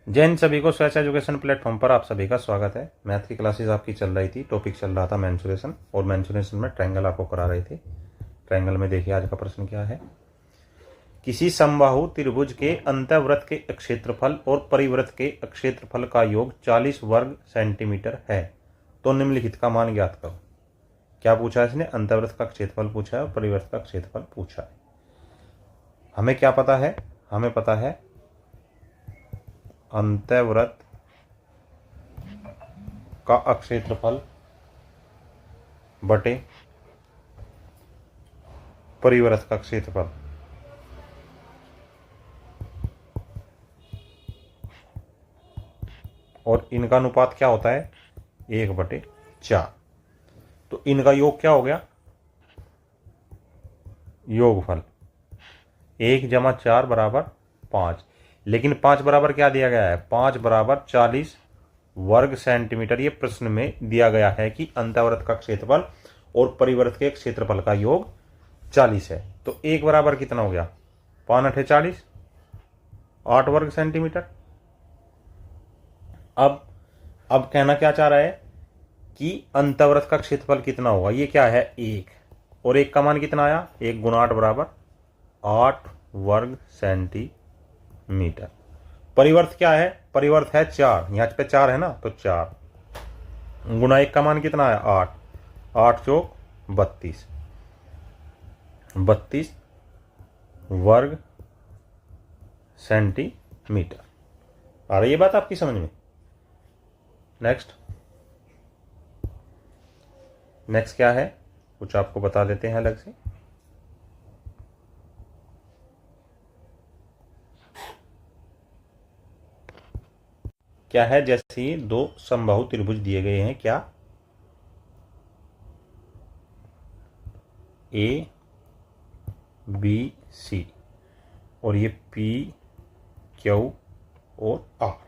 जय हिंद सभी को। स्वैच एजुकेशन प्लेटफॉर्म पर आप सभी का स्वागत है। मैथ की क्लासेस आपकी चल रही थी, टॉपिक चल रहा था मेंसुरेशन, और मेंसुरेशन में ट्रायंगल आपको करा रहे थे। ट्रायंगल में देखिए आज का प्रश्न क्या है। किसी समबाहु त्रिभुज के अंतःवृत्त के क्षेत्रफल और परिवृत्त के क्षेत्रफल का योग 40 वर्ग सेंटीमीटर है, तो निम्नलिखित का मान ज्ञात करो। क्या पूछा है इसने? अंतःवृत्त का क्षेत्रफल पूछा है और परिवृत्त का क्षेत्रफल पूछा है। हमें क्या पता है? हमें पता है अंतःवृत्त का क्षेत्रफल बटे परिवृत्त का क्षेत्रफल, और इनका अनुपात क्या होता है? 1/4। तो इनका योग क्या हो गया? योगफल 1 + 4 = 5। लेकिन 5 बराबर क्या दिया गया है? 5 = 40 वर्ग सेंटीमीटर। ये प्रश्न में दिया गया है कि अंतःवृत्त का क्षेत्रफल और परिवृत्त के क्षेत्रफल का योग 40 है। तो 1 बराबर कितना हो गया? 5 × 8 = 40, 8 वर्ग सेंटीमीटर। अब कहना क्या चाह रहा है कि अंतःवृत्त का क्षेत्रफल कितना होगा? ये क्या है? 1, और 1 का मान कितना आया? 1 × 8 = 8 वर्ग सेंटीमीटर। परिवर्त क्या है? परिवर्त है 4, यहाँ पे 4 है ना, तो 4 गुना 1 का मान कितना है? 8, 8 चौक 32, 32 वर्ग सेंटीमीटर। आ रही है बात आपकी समझ में? नेक्स्ट क्या है, कुछ आपको बता देते हैं अलग से। क्या है? जैसे ही दो समबाहु त्रिभुज दिए गए हैं, क्या? ए बी सी, और ये पी क्यू और आर।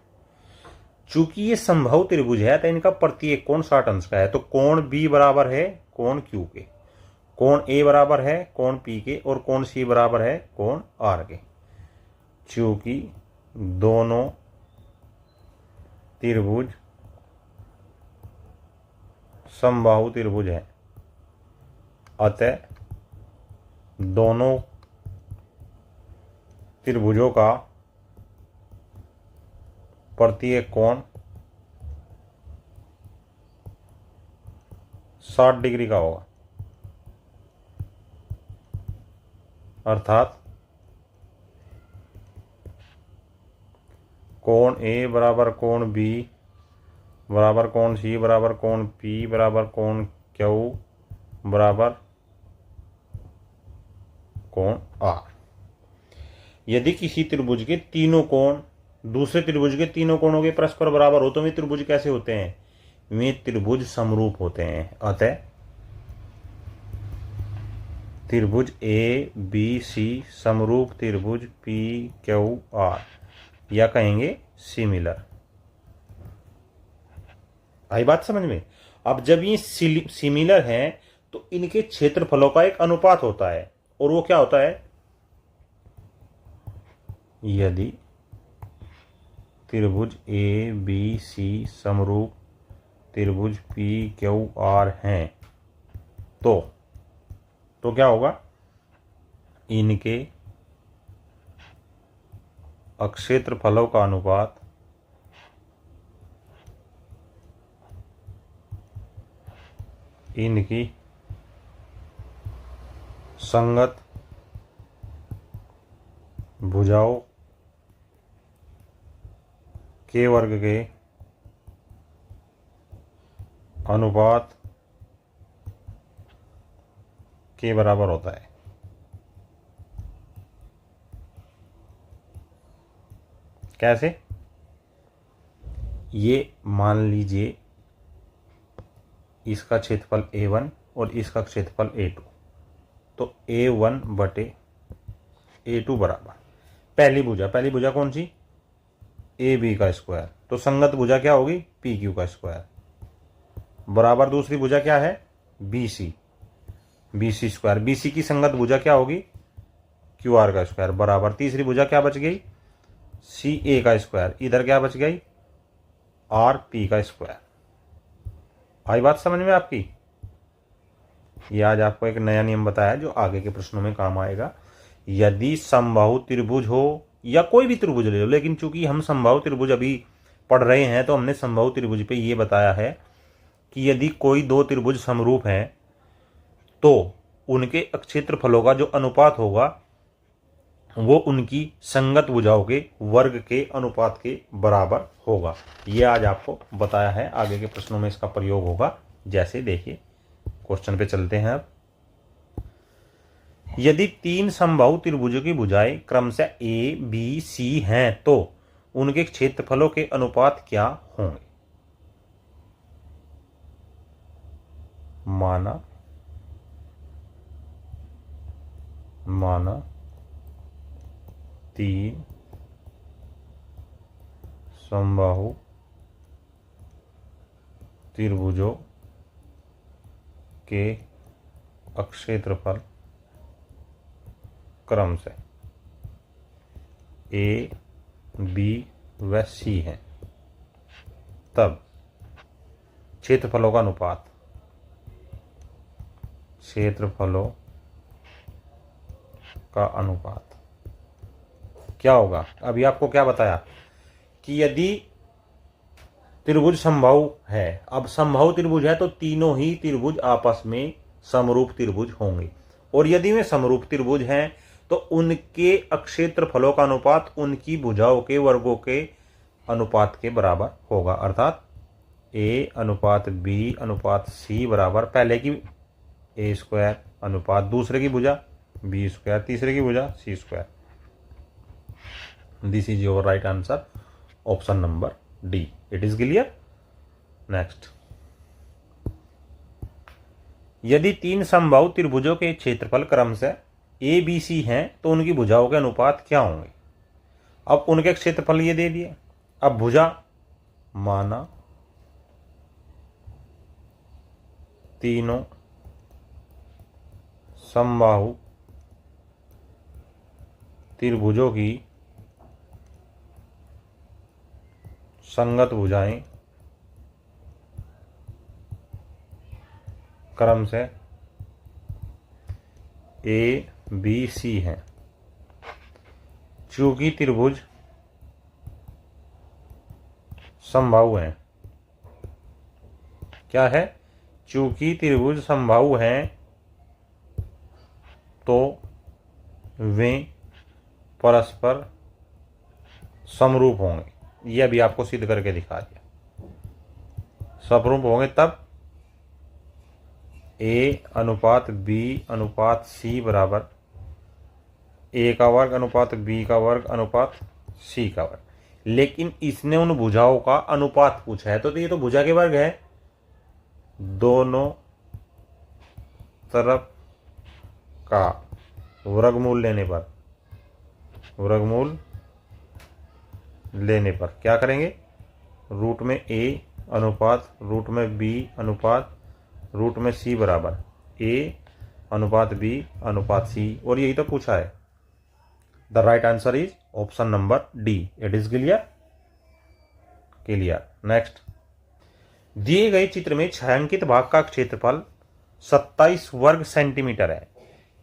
चूंकि ये समबाहु त्रिभुज है तो इनका प्रत्येक कोण 60 अंश का है। तो कोण बी बराबर है कोण क्यू के, कोण ए बराबर है कोण पी के, और कोण सी बराबर है कोण आर के। चूंकि दोनों त्रिभुज समबाहु त्रिभुज है, अतः दोनों त्रिभुजों का प्रत्येक कोण 60 डिग्री का होगा। अर्थात कोण ए बराबर कोण बी बराबर कोण सी बराबर कोण पी बराबर कोण क्यू बराबर कोण आर। यदि किसी त्रिभुज के तीनों कोण दूसरे त्रिभुज के तीनों कोणों के परस्पर बराबर हो तो वे त्रिभुज कैसे होते हैं? वे त्रिभुज समरूप होते हैं। अतः त्रिभुज ए बी सी समरूप त्रिभुज पी क्यू आर, या कहेंगे सिमिलर। आई बात समझ में? अब जब ये सिमिलर हैं तो इनके क्षेत्रफलों का एक अनुपात होता है, और वो क्या होता है? यदि त्रिभुज ए बी सी समरूप त्रिभुज पी क्यू आर हैं तो क्या होगा? इनके क्षेत्रफलों का अनुपात इनकी संगत भुजाओं के वर्ग के अनुपात के बराबर होता है। कैसे? ये मान लीजिए इसका क्षेत्रफल A1 और इसका क्षेत्रफल A2, तो A1/A2 बराबर पहली भुजा कौन सी? AB का स्क्वायर। तो संगत भुजा क्या होगी? PQ का स्क्वायर बराबर दूसरी भुजा क्या है? BC square. BC की संगत भुजा क्या होगी? QR का स्क्वायर बराबर तीसरी भुजा क्या बच गई? सी ए का स्क्वायर, इधर क्या बच गई आर पी का स्क्वायर। आई बात समझ में आपकी? ये आज आपको एक नया नियम बताया जो आगे के प्रश्नों में काम आएगा। यदि समबाहु त्रिभुज हो या कोई भी त्रिभुज ले लो, लेकिन चूंकि हम समबाहु त्रिभुज अभी पढ़ रहे हैं तो हमने समबाहु त्रिभुज पे ये बताया है कि यदि कोई दो त्रिभुज समरूप हैं तो उनके क्षेत्रफलों का जो अनुपात होगा वो उनकी संगत भुजाओं के वर्ग के अनुपात के बराबर होगा। ये आज आपको बताया है, आगे के प्रश्नों में इसका प्रयोग होगा। जैसे देखिए क्वेश्चन पे चलते हैं अब। यदि तीन समबाहु त्रिभुजों की भुजाएं क्रमशः ए बी सी हैं तो उनके क्षेत्रफलों के अनुपात क्या होंगे? माना तीन समबाहु त्रिभुजों के क्षेत्रफल क्रमशः ए बी व सी हैं, तब क्षेत्रफलों का अनुपात क्या होगा? अभी आपको क्या बताया कि यदि त्रिभुज समबाहु है, अब समबाहु त्रिभुज है तो तीनों ही त्रिभुज आपस में समरूप त्रिभुज होंगे, और यदि वे समरूप त्रिभुज हैं तो उनके क्षेत्रफलों का अनुपात उनकी भुजाओं के वर्गों के अनुपात के बराबर होगा। अर्थात ए अनुपात बी अनुपात सी बराबर पहले की ए स्क्वायर अनुपात दूसरे की भुजा बी स्क्वायर, तीसरे की भुजा C square. This is your right answer, option number D. It is clear. Next, यदि तीन समबाहु त्रिभुजों के क्षेत्रफल क्रमशः ए बी सी हैं तो उनकी भुजाओं के अनुपात क्या होंगे? अब उनके क्षेत्रफल ये दे दिए। अब भुजा माना तीनों समबाहु त्रिभुजों की संगत भुजाएं क्रमशः ए बी सी हैं। चूंकि त्रिभुज समबाहु हैं, क्या है? चूंकि त्रिभुज समबाहु हैं तो वे परस्पर समरूप होंगे। ये अभी आपको सिद्ध करके दिखा दिया। समरूप होंगे तब ए अनुपात बी अनुपात सी बराबर ए का वर्ग अनुपात बी का वर्ग अनुपात सी का वर्ग। लेकिन इसने उन भुजाओं का अनुपात पूछा है तो ये तो भुजा के वर्ग है। दोनों तरफ का वर्गमूल लेने पर क्या करेंगे? रूट में ए अनुपात रूट में बी अनुपात रूट में सी बराबर ए अनुपात बी अनुपात सी, और यही तो पूछा है। The right answer is option number D. It is clear. Next, दिए गए चित्र में छायांकित भाग का क्षेत्रफल 27 वर्ग सेंटीमीटर है।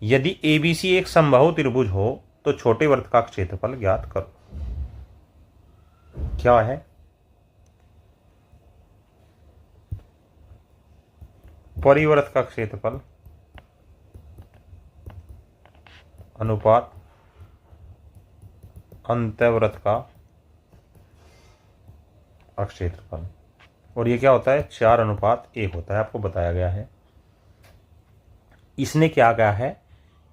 यदि एबीसी एक समबाहु त्रिभुज हो तो छोटे वृत्त का क्षेत्रफल ज्ञात करो। क्या है? परिवृत्त का क्षेत्रफल अनुपात अंतःवृत्त का क्षेत्रफल, और ये क्या होता है? 4:1 होता है, आपको बताया गया है। इसने क्या कहा है?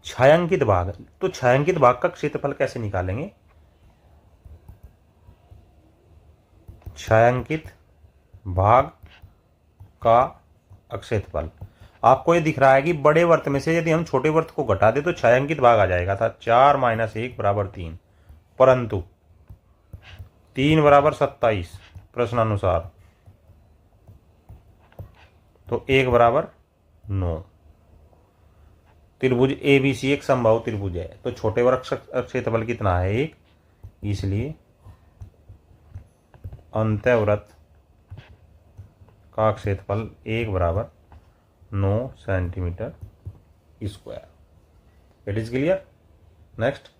छायांकित भाग। तो छायांकित भाग का क्षेत्रफल कैसे निकालेंगे? छायांकित भाग का क्षेत्रफल आपको ये दिख रहा है कि बड़े वृत्त में से यदि हम छोटे वृत्त को घटा दें तो छायांकित भाग आ जाएगा था 4 - 1 = 3, परंतु 3 = 27 प्रश्नानुसार, तो 1 = 9। त्रिभुज एबीसी एक समबाहु त्रिभुज है तो छोटे वर्ग क्षेत्रफल कितना है? 1, इसलिए अंतःवृत्त का क्षेत्रफल 1 = 9 centimetre square. It is clear. Next,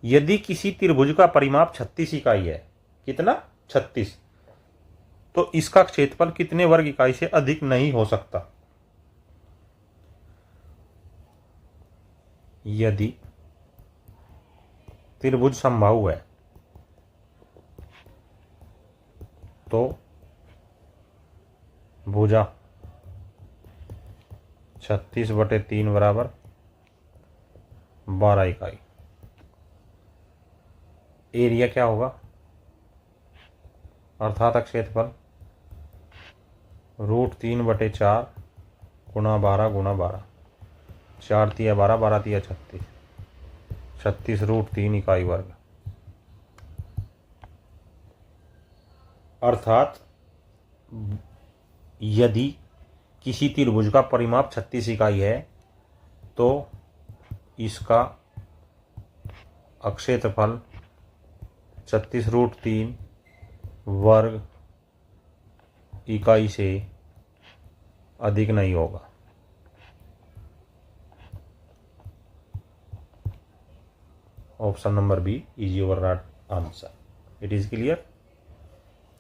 यदि किसी त्रिभुज का परिमाप 36 इकाई है, कितना 36, तो इसका क्षेत्रफल कितने वर्ग इकाई से अधिक नहीं हो सकता। यदि त्रिभुज समबाहु है तो भुजा 36/3 बराबर 12 इकाई। एरिया क्या होगा, अर्थात क्षेत्रफल √3/4 गुणा 12 गुणा 12, 4 × 12, 12 × 36, 36 √3 इकाई वर्ग। अर्थात यदि किसी त्रिभुज का परिमाप 36 इकाई है तो इसका क्षेत्रफल 36 √3 वर्ग इकाई से अधिक नहीं होगा। Option number B is your right answer. It is clear.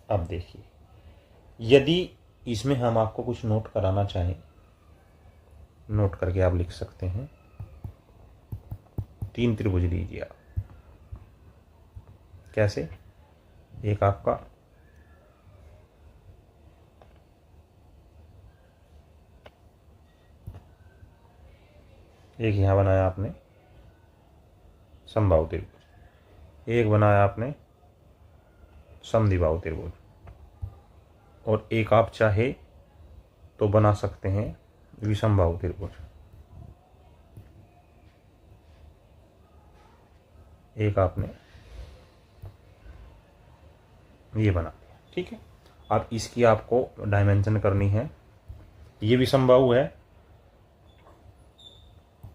अब देखिए, यदि इसमें हम आपको कुछ नोट कराना चाहें, नोट करके आप लिख सकते हैं। 3 त्रिभुज लीजिए आप। कैसे, एक आपका एक यहां बनाया आपने समबाहु त्रिभुज, एक बनाया आपने समद्विबाहु त्रिभुज, और एक आप चाहे तो बना सकते हैं विषमबाहु त्रिभुज। एक आपने ये बना दिया, ठीक है। अब इसकी आपको डायमेंशन करनी है। ये विषमबाहु है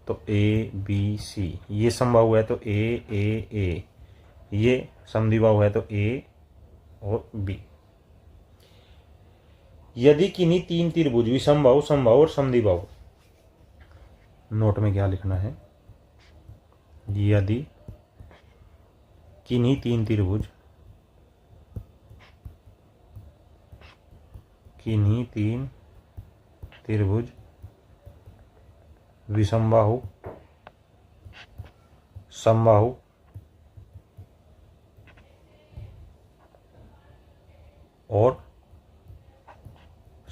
तो ABC, ये समबाहु है तो A, ये समद्विबाहु है तो A और B। यदि किन्हीं 3 त्रिभुज विषमबाहु, समबाहु और समद्विबाहु, नोट में क्या लिखना है, यदि किन्हीं 3 त्रिभुज, किन्हीं 3 त्रिभुज विषमबाहु, समबाहु और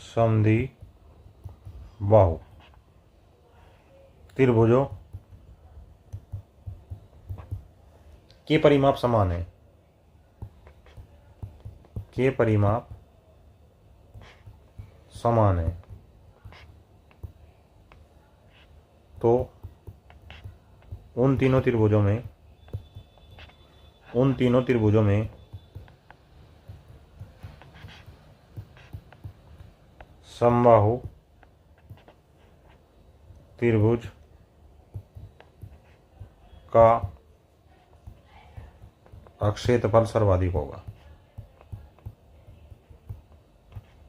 समद्विबाहु त्रिभुजों के परिमाप समान है, के परिमाप समान है, तो उन तीनों त्रिभुजों में समबाहु त्रिभुज का क्षेत्रफल सर्वाधिक होगा।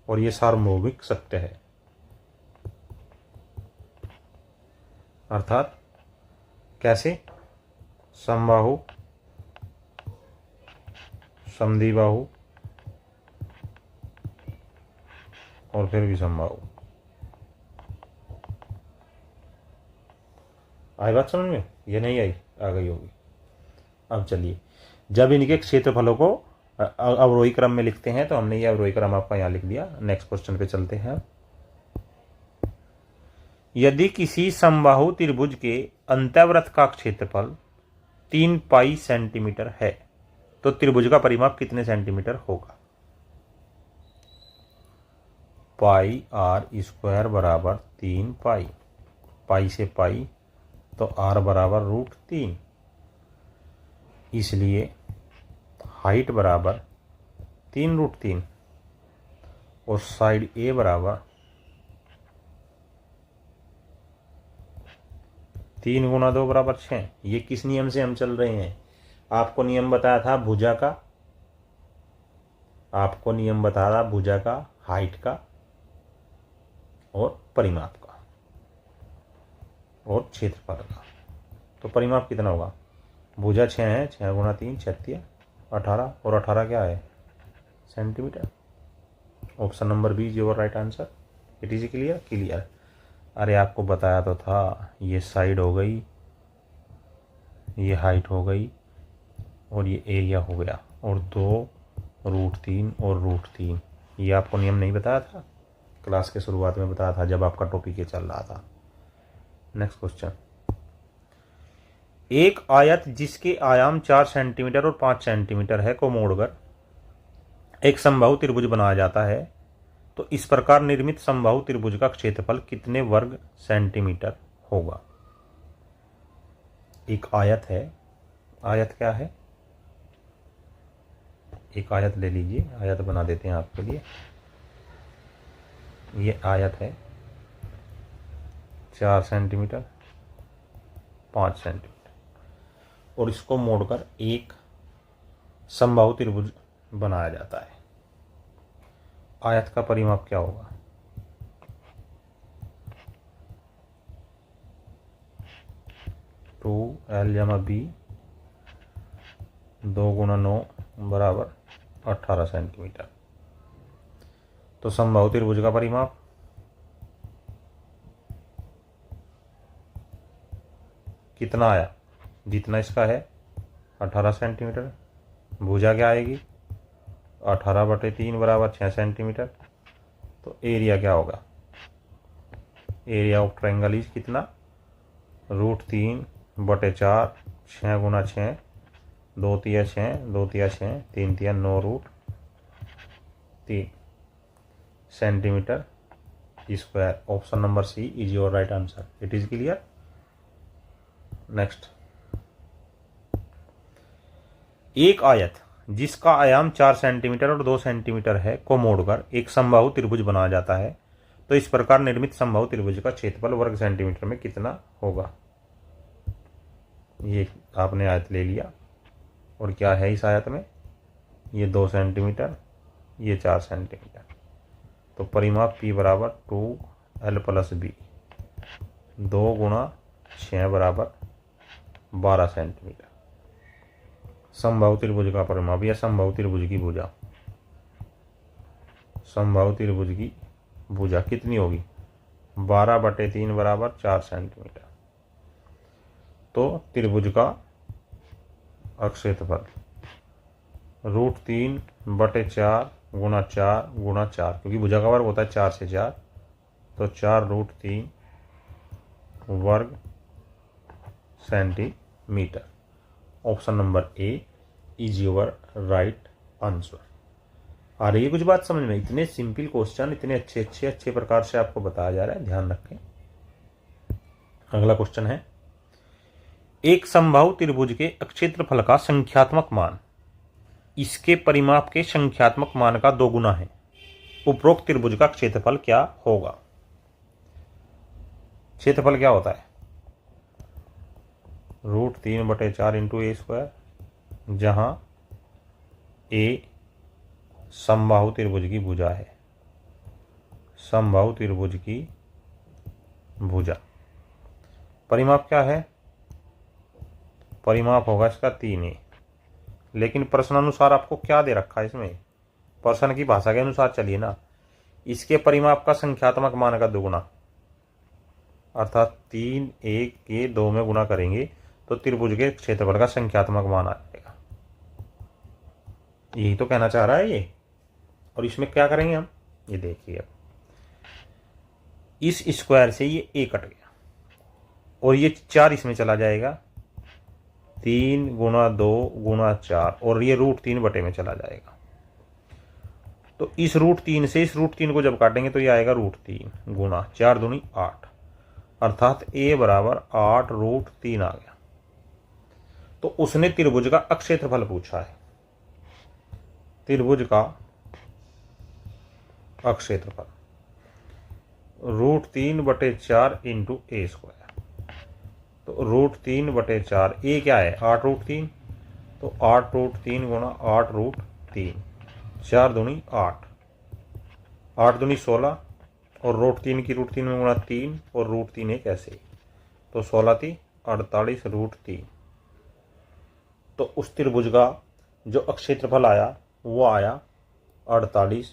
और ये सार्वभौमिक सत्य है। अर्थात कैसे, समबाहु, समद्विबाहु और फिर विषमबाहु। आई बात समझ में? ये नहीं आई, आ गई होगी। अब चलिए, जब इनके क्षेत्रफलों को अवरोही क्रम में लिखते हैं तो हमने ये अवरोही क्रम आपका यहाँ लिख दिया। नेक्स्ट क्वेश्चन पे चलते हैं। यदि किसी समबाहु त्रिभुज के अंतःवृत्त का क्षेत्रफल 3 पाई सेंटीमीटर है तो त्रिभुज का परिमाप कितने सेंटीमीटर होगा। पाई r² बराबर 3 पाई, पाई से पाई तो r बराबर √3, इसलिए हाइट बराबर 3√3 और साइड A बराबर 3 × 2 = 6। ये किस नियम से हम चल रहे हैं? आपको नियम बताया था भुजा का आपको नियम बता रहा भुजा का, हाइट का और परिमाप का और क्षेत्रफल का। तो परिमाप कितना होगा? भुजा 6 है, 6 गुणा 3 36 18 और 18 क्या है? Centimetre. Option number B is your right answer. It is clear? Clear. अरे आपको बताया तो था, ये साइड हो गई, ये हाइट हो गई और ये एरिया हो गया, और 2√3 और √3। ये आपको नियम नहीं बताया था? क्लास के शुरुआत में बताया था जब आपका टॉपिक ये चल रहा था। Next question. एक आयत जिसके आयाम 4 सेंटीमीटर और 5 सेंटीमीटर है को मोड़कर एक समबाहु त्रिभुज बनाया जाता है, तो इस प्रकार निर्मित समबाहु त्रिभुज का क्षेत्रफल कितने वर्ग सेंटीमीटर होगा? एक आयत है, आयत क्या है? एक आयत ले लीजिए, आयत बना देते हैं आपके लिए। ये आयत है 4 सेंटीमीटर 5 सेंटीमीटर, और इसको मोड़कर एक समबाहु त्रिभुज बनाया जाता है। आयत का परिमाप क्या होगा? टू L जमा B 2 गुणा 9 बराबर 18 सेंटीमीटर। तो समबाहु त्रिभुज का परिमाप कितना आया? जितना इसका है 18 सेंटीमीटर। भुजा क्या आएगी? 18/3 बराबर 6 सेंटीमीटर। तो एरिया क्या होगा? एरिया ऑफ ट्रायंगल इज कितना? √3/4 6 गुणा 6 2 तिया 6 2 तिया 6 3 तिया 9√3 centimetre square. Option number C is your right answer. It is clear. Next. एक आयत जिसका आयाम 4 सेंटीमीटर और 2 सेंटीमीटर है को मोड़कर एक समबाहु त्रिभुज बनाया जाता है, तो इस प्रकार निर्मित समबाहु त्रिभुज का क्षेत्रफल वर्ग सेंटीमीटर में कितना होगा? ये आपने आयत ले लिया, और क्या है इस आयत में? ये 2 सेंटीमीटर, ये 4 सेंटीमीटर। तो परिमाप P बराबर 2L + B 2 गुणा 6 बराबर 12 सेंटीमीटर। समबाहु त्रिभुज का परिमाप या समबाहु त्रिभुज की भुजा, समबाहु त्रिभुज की भुजा कितनी होगी? 12/3 बराबर 4 सेंटीमीटर। तो त्रिभुज का क्षेत्रफल √3/4 गुणा 4 गुणा 4, क्योंकि भुजा का वर्ग होता है 4 से 4, तो 4√3 वर्ग सेंटीमीटर। Option number A is your right answer. आ रही है कुछ बात समझ में? इतने सिंपल क्वेश्चन इतने अच्छे प्रकार से आपको बताया जा रहा है, ध्यान रखें। अगला क्वेश्चन है, एक समबाहु त्रिभुज के क्षेत्रफल का संख्यात्मक मान इसके परिमाप के संख्यात्मक मान का 2 गुना है। उपरोक्त त्रिभुज का क्षेत्रफल क्या होगा? क्षेत्रफल क्या होता है? √3/4 इंटू A², जहां A समबाहु त्रिभुज की भुजा है, समबाहु त्रिभुज की भुजा। परिमाप क्या है? परिमाप होगा इसका 3A। लेकिन प्रश्नानुसार आपको क्या दे रखा है इसमें? प्रश्न की भाषा के अनुसार चलिए ना। इसके परिमाप का संख्यात्मक मान का 2 गुना, अर्थात 3A के 2 में गुना करेंगे तो त्रिभुज के क्षेत्रफल का संख्यात्मक मान आ जाएगा। यही तो कहना चाह रहा है ये। और इसमें क्या करेंगे हम? ये देखिए, इस स्क्वायर से ये A कट गया और ये 4 इसमें चला जाएगा, 3 गुणा 2 गुणा 4, और ये √3 बटे में चला जाएगा। तो इस √3 से इस √3 को जब काटेंगे तो ये आएगा √3 गुणा 4 दूनी 8, अर्थात A बराबर 8√3 आ गया। तो उसने त्रिभुज का क्षेत्रफल पूछा है। त्रिभुज का क्षेत्रफल √3/4 इंटू A²। तो √3/4, A क्या है? 8√3, तो 8√3 गुणा 8√3 4 दूनी 8, 8 दूनी 16 और √3 की √3 में गुणा 3 और √3 एक ऐसे, तो 16 थी 48 √3। तो उस त्रिभुज का जो क्षेत्रफल आया वो आया 48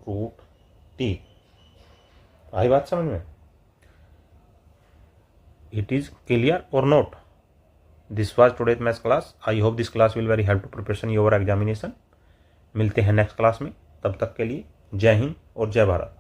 √3। आई बात समझ में? It is clear or not? This was today's maths class. I hope this class will very help to preparation your examination. मिलते हैं नेक्स्ट क्लास में, तब तक के लिए जय हिंद और जय भारत।